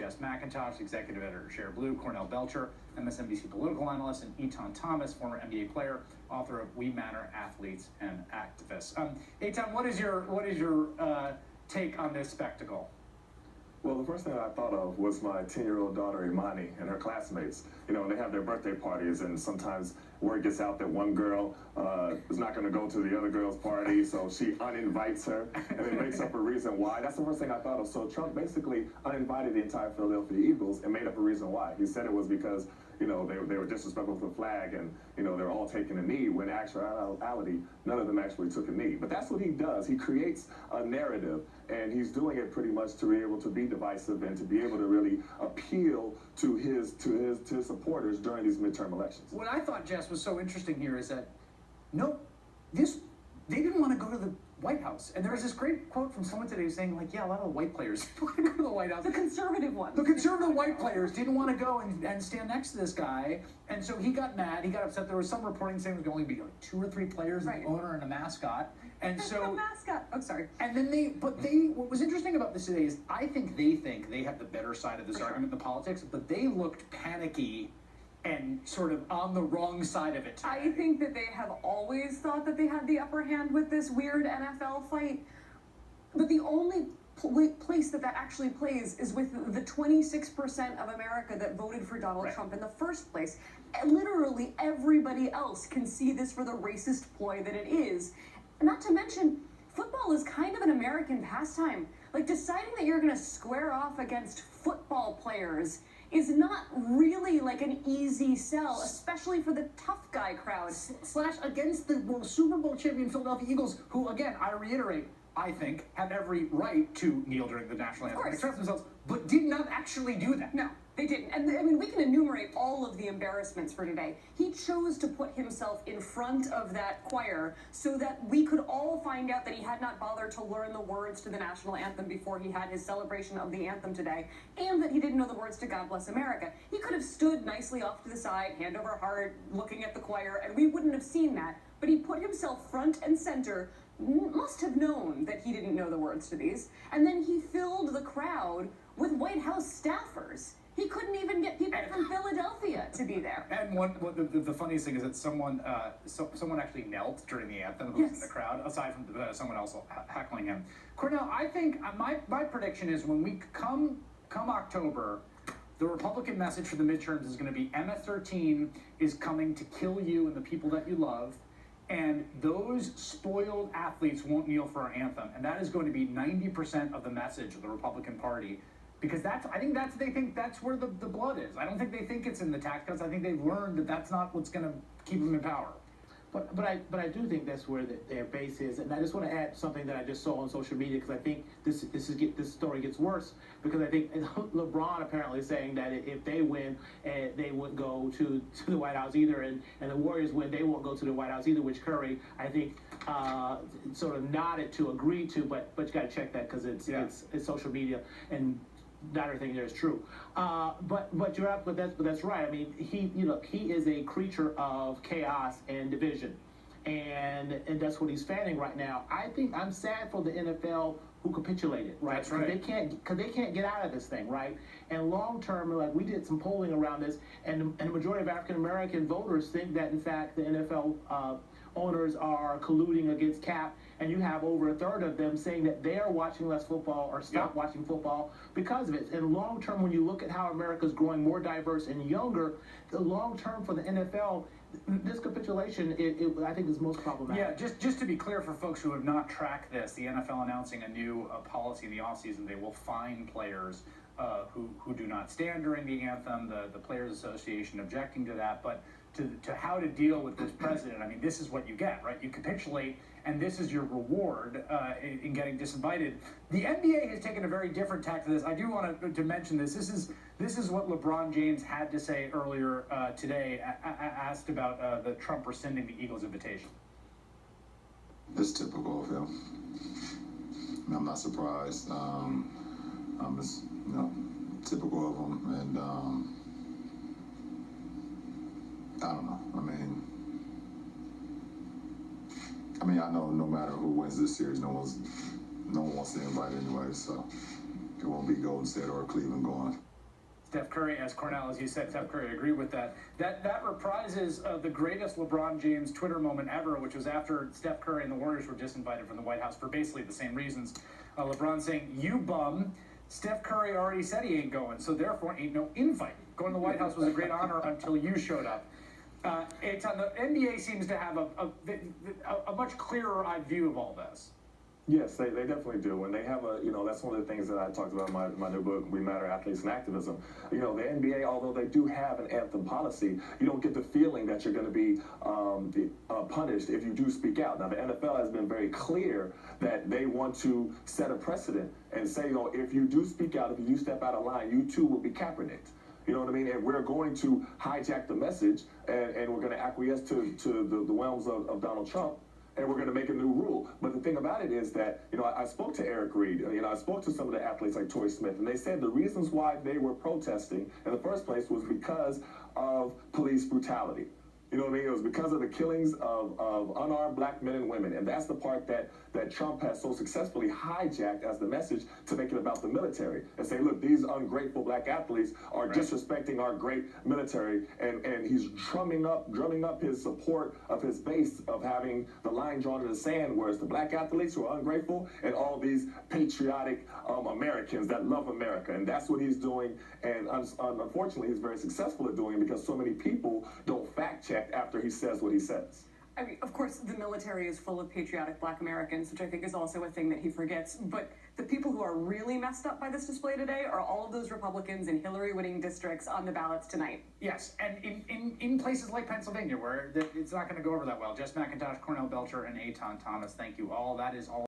Jess McIntosh, executive editor Cher Blue, Cornell Belcher, MSNBC political analyst, and Etan Thomas, former NBA player, author of We Matter: Athletes and Activists. Etan, what is your take on this spectacle? Well, the first thing I thought of was my 10-year-old daughter, Imani, and her classmates. You know, they have their birthday parties, and sometimes word gets out that one girl is not going to go to the other girl's party, so she uninvites her, and then makes up a reason why. That's the first thing I thought of. So Trump basically uninvited the entire Philadelphia Eagles and made up a reason why. He said it was because, you know, they were disrespectful to the flag, and, you know, they were all taking a knee, when in actuality, none of them actually took a knee. But that's what he does. He creates a narrative, and he's doing it pretty much to be able to be divisive and to be able to really appeal to his supporters during these midterm elections. What I thought, Jess, was so interesting here is that they didn't want to go to the White House. And there was this great quote from someone today saying, like, yeah, a lot of the white players want to go to the White House. The conservative ones. The conservative white players didn't want to go and stand next to this guy. And so he got mad. He got upset. There was some reporting saying there was going to be like 2 or 3 players, right, an owner and a mascot. And so a mascot. Oh, sorry. And then what was interesting about this today is I think they have the better side of this argument in the politics, but they looked panicky and sort of on the wrong side of it today. I think that they have always thought that they had the upper hand with this weird NFL fight, but the only place that actually plays is with the 26% of America that voted for Donald Trump in the first place. And literally everybody else can see this for the racist ploy that it is. Not to mention, football is kind of an American pastime. Like, deciding that you're going to square off against football players is not really like an easy sell, especially for the tough guy crowd. Slash against the Super Bowl champion Philadelphia Eagles, who, again, I reiterate, I think, have every right to kneel during the national anthem and express themselves, but did not actually do that. No, they didn't. And I mean, we can enumerate all of the embarrassments for today. He chose to put himself in front of that choir so that we could all find out that he had not bothered to learn the words to the national anthem before he had his celebration of the anthem today, and that he didn't know the words to God Bless America. He could have stood nicely off to the side, hand over heart, looking at the choir, and we wouldn't have seen that. But he put himself front and center, must have known that he didn't know the words to these, and then he filled the crowd with White House staffers. He couldn't even get people from Philadelphia to be there. And the funniest thing is that someone actually knelt during the anthem who was in the crowd, aside from someone else heckling him. Cornell, I think my prediction is when we come October, the Republican message for the midterms is going to be MS-13 is coming to kill you and the people that you love. And those spoiled athletes won't kneel for our anthem. And that is going to be 90% of the message of the Republican Party. Because they think that's where the blood is. I don't think they think it's in the tax cuts. I think they've learned that that's not what's going to keep them in power. But I do think that's where their base is. And I just want to add something that I just saw on social media, because I think this story gets worse, because I think LeBron apparently is saying that if they win, they wouldn't go to the White House either, and the Warriors win, they won't go to the White House either, which Curry, I think, sort of nodded to, agreed to, but you got to check that because it's social media, and not everything there is true. But that's right. I mean, he is a creature of chaos and division, and that's what he's fanning right now. I think I'm sad for the NFL who capitulated, right? That's right. Because they can't get out of this thing, right? And long term, like, we did some polling around this, and the majority of African American voters think that in fact the NFL owners are colluding against Cap, and you have over a third of them saying that they are watching less football or stop watching football because of it. And long term, when you look at how America's growing more diverse and younger, the long term for the NFL, this capitulation, I think, is most problematic. Yeah, just to be clear for folks who have not tracked this, the NFL announcing a new policy in the offseason. They will fine players who do not stand during the anthem, the Players Association objecting to that, but to how to deal with this president. I mean, this is what you get, right? You capitulate, and this is your reward in getting disinvited. The NBA has taken a very different tack to this. I do want to mention this. This is what LeBron James had to say earlier today, asked about the Trump rescinding the Eagles' invitation. It's typical of him. I'm not surprised. It's typical of him, and I don't know. I mean, I know no matter who wins this series, no one wants to invite anyway, so it won't be Golden State or Cleveland going. Steph Curry, as Cornell, as you said, Steph Curry, I agree with that. That reprises the greatest LeBron James Twitter moment ever, which was after Steph Curry and the Warriors were disinvited from the White House for basically the same reasons. LeBron saying, "You bum, Steph Curry already said he ain't going, so therefore ain't no invite. Going to the White House was a great honor until you showed up." Etan, the NBA seems to have a much clearer-eyed view of all this. Yes, they definitely do. And they have that's one of the things that I talked about in my new book, We Matter, Athletes and Activism. The NBA, although they do have an anthem policy, you don't get the feeling that you're going to be punished if you do speak out. Now, the NFL has been very clear that they want to set a precedent and say, if you do speak out, if you do step out of line, you too will be Kaepernicked. You know what I mean? And we're going to hijack the message, and we're going to acquiesce to the realms of Donald Trump. And we're going to make a new rule. But the thing about it is that, I spoke to Eric Reed. I spoke to some of the athletes like Torrey Smith, and they said the reasons why they were protesting in the first place was because of police brutality. You know what I mean? It was because of the killings of unarmed black men and women. And that's the part that Trump has so successfully hijacked as the message to make it about the military. And say, look, these ungrateful black athletes are disrespecting our great military. And he's drumming up his support of his base of having the line drawn in the sand, whereas the black athletes who are ungrateful and all these patriotic Americans that love America. And that's what he's doing. And unfortunately, he's very successful at doing it because so many people don't fact check after he says what he says. I mean, of course, the military is full of patriotic black Americans, which I think is also a thing that he forgets. But the people who are really messed up by this display today are all of those Republicans in Hillary-winning districts on the ballots tonight. Yes, and in places like Pennsylvania, where it's not going to go over that well. Jess McIntosh, Cornell Belcher, and Etan Thomas, thank you all. That is all.